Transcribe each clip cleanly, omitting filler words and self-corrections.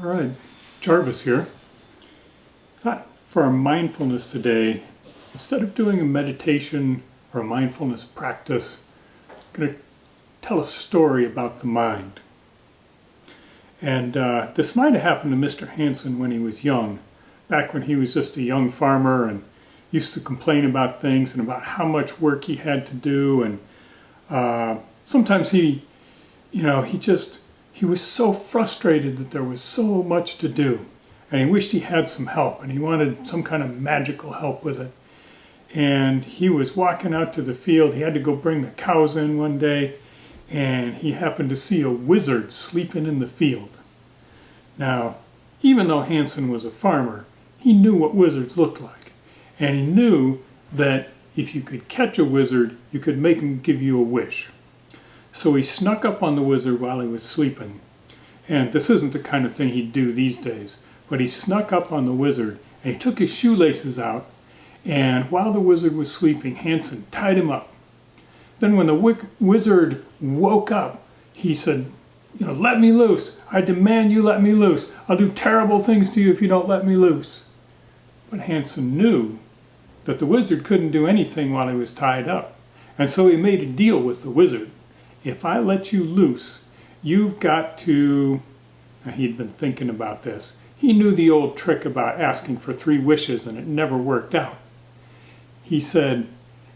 All right, Jarvis here. I thought for our mindfulness today, instead of doing a meditation or a mindfulness practice, I'm going to tell a story about the mind. And this might have happened to Mr. Hansen when he was young, back when he was just a young farmer and used to complain about things and about how much work he had to do. And sometimes he was so frustrated that there was so much to do, and he wished he had some help, and he wanted some kind of magical help with it. And he was walking out to the field. He had to go bring the cows in one day, and he happened to see a wizard sleeping in the field. Now, even though Hansen was a farmer, he knew what wizards looked like, and he knew that if you could catch a wizard, you could make him give you a wish. So he snuck up on the wizard while he was sleeping. And this isn't the kind of thing he'd do these days, but he snuck up on the wizard and he took his shoelaces out, and while the wizard was sleeping, Hansen tied him up. Then when the wizard woke up, he said, "Let me loose. I demand you let me loose. I'll do terrible things to you if you don't let me loose." But Hansen knew that the wizard couldn't do anything while he was tied up. And so he made a deal with the wizard. If I let you loose, you've got to... Now, he'd been thinking about this. He knew the old trick about asking for 3 wishes, and it never worked out. He said,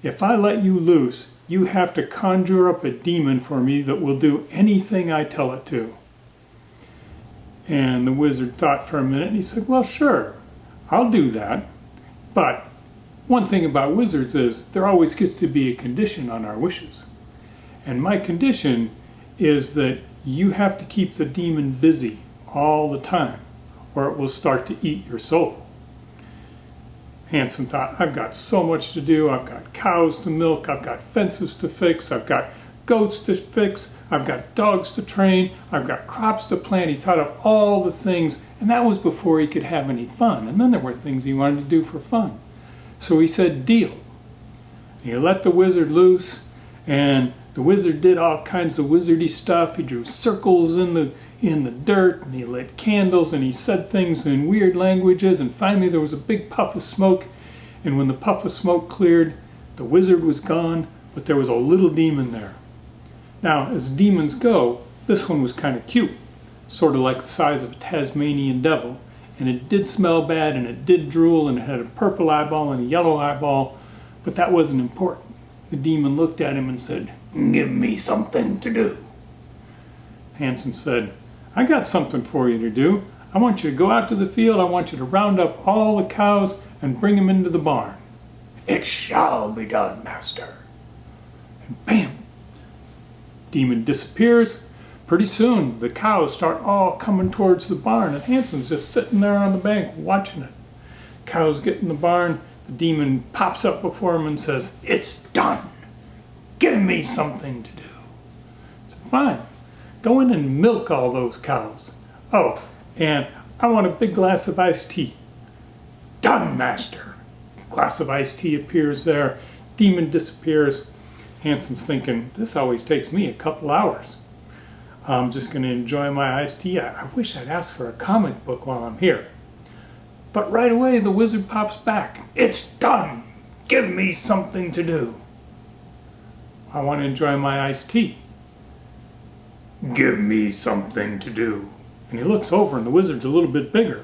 "If I let you loose, you have to conjure up a demon for me that will do anything I tell it to." And the wizard thought for a minute, and he said, "Well, sure, I'll do that. But one thing about wizards is there always gets to be a condition on our wishes. And my condition is that you have to keep the demon busy all the time, or it will start to eat your soul." Hansen thought, "I've got so much to do. I've got cows to milk. I've got fences to fix. I've got goats to fix. I've got dogs to train. I've got crops to plant." He thought of all the things, and that was before he could have any fun. And then there were things he wanted to do for fun. So he said, "Deal." And he let the wizard loose, and the wizard did all kinds of wizardy stuff. He drew circles in the dirt, and he lit candles, and he said things in weird languages, and finally there was a big puff of smoke, and when the puff of smoke cleared, the wizard was gone, but there was a little demon there. Now, as demons go, this one was kind of cute, sort of like the size of a Tasmanian devil, and it did smell bad, and it did drool, and it had a purple eyeball and a yellow eyeball, but that wasn't important. The demon looked at him and said, "Give me something to do." Hansen said, "I got something for you to do. I want you to go out to the field. I want you to round up all the cows and bring them into the barn." "It shall be done, master." And bam! Demon disappears. Pretty soon the cows start all coming towards the barn, and Hansen's just sitting there on the bank watching it. Cows get in the barn. The demon pops up before him and says, "It's done. Give me something to do." So, "Fine. Go in and milk all those cows. Oh, and I want a big glass of iced tea." "Done, master." Glass of iced tea appears there. Demon disappears. Hansen's thinking, this always takes me a couple hours. I'm just going to enjoy my iced tea. I wish I'd asked for a comic book while I'm here. But right away the wizard pops back. "It's done. Give me something to do." "I want to enjoy my iced tea." "Give me something to do." And he looks over and the wizard's a little bit bigger.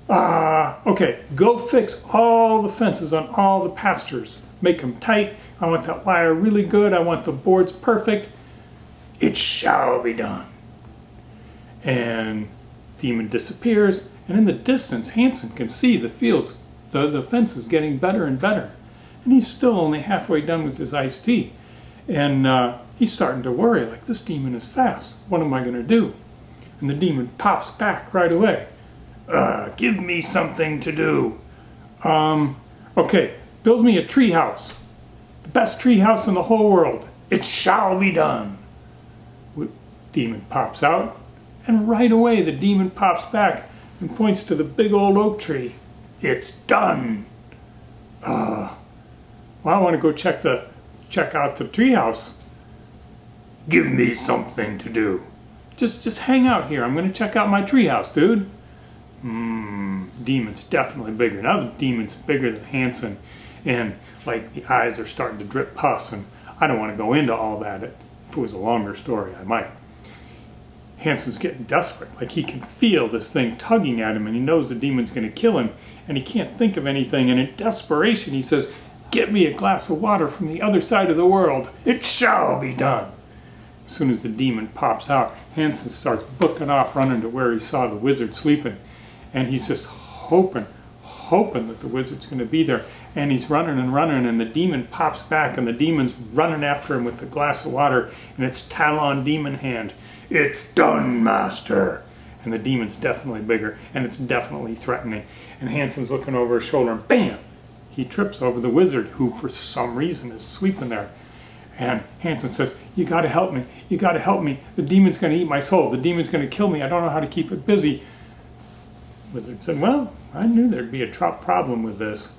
Okay, go fix all the fences on all the pastures. Make them tight. I want that wire really good. I want the boards perfect. "It shall be done." And demon disappears, and in the distance Hansen can see the fields, the fences getting better and better. And he's still only halfway done with his iced tea. And he's starting to worry, like, this demon is fast. What am I going to do? And the demon pops back right away. "Give me something to do." Okay, build me a tree house. The best tree house in the whole world. "It shall be done." Demon pops out, and right away the demon pops back and points to the big old oak tree. "It's done." Well, I want to go check out the treehouse. "Give me something to do." Just hang out here. I'm going to check out my treehouse, dude. Demon's definitely bigger. Now the demon's bigger than Hansen, and like the eyes are starting to drip pus, and I don't want to go into all that. If it was a longer story, I might. Hansen's getting desperate. Like he can feel this thing tugging at him, and he knows the demon's going to kill him, and he can't think of anything, and in desperation he says, "Get me a glass of water from the other side of the world. It shall be done." As soon as the demon pops out, Hansen starts booking off, running to where he saw the wizard sleeping. And he's just hoping that the wizard's going to be there. And he's running, and the demon pops back, and the demon's running after him with the glass of water, and it's Talon Demon Hand. "It's done, master." And the demon's definitely bigger, and it's definitely threatening. And Hansen's looking over his shoulder, and bam! He trips over the wizard, who for some reason is sleeping there. And Hansen says, "You got to help me. You got to help me. The demon's going to eat my soul. The demon's going to kill me. I don't know how to keep it busy." The wizard said, "Well, I knew there'd be a problem with this,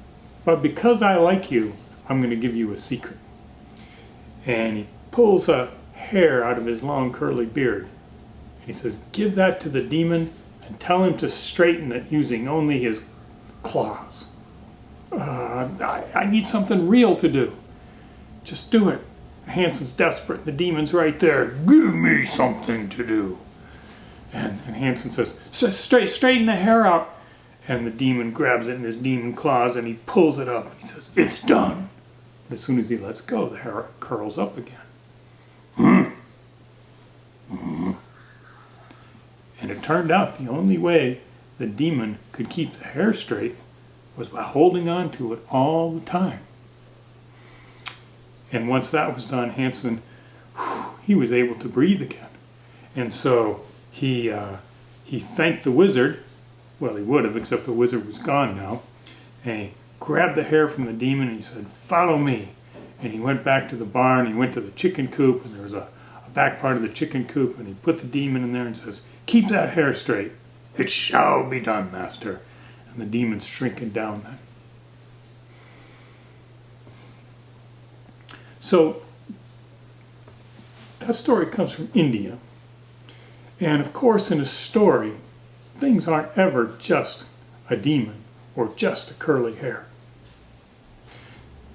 but because I like you, I'm going to give you a secret." And he pulls a hair out of his long curly beard. And he says, "Give that to the demon and tell him to straighten it using only his claws. I need something real to do. Just do it." Hansen's desperate. The demon's right there. "Give me something to do." And Hansen says, straighten the hair out." And the demon grabs it in his demon claws, and he pulls it up. And he says, "It's done." As soon as he lets go, the hair curls up again. And it turned out the only way the demon could keep the hair straight was by holding on to it all the time. And once that was done, Hansen, he was able to breathe again. And so he thanked the wizard. Well, he would have, except the wizard was gone now. And he grabbed the hair from the demon and he said, "Follow me." And he went back to the barn. He went to the chicken coop, and there was a back part of the chicken coop, and he put the demon in there and says, "Keep that hair straight." "It shall be done, master." And the demon's shrinking down then. So that story comes from India. And of course, in a story, things aren't ever just a demon or just a curly hair.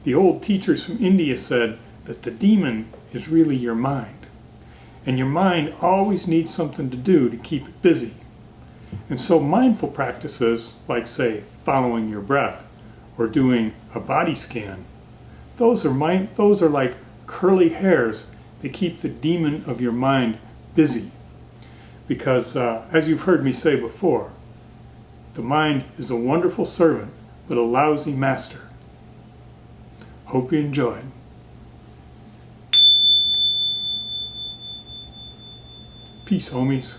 The old teachers from India said that the demon is really your mind. And your mind always needs something to do to keep it busy. And so mindful practices, like say, following your breath or doing a body scan, those are like curly hairs that keep the demon of your mind busy. Because, as you've heard me say before, the mind is a wonderful servant, but a lousy master. Hope you enjoyed. Peace, homies.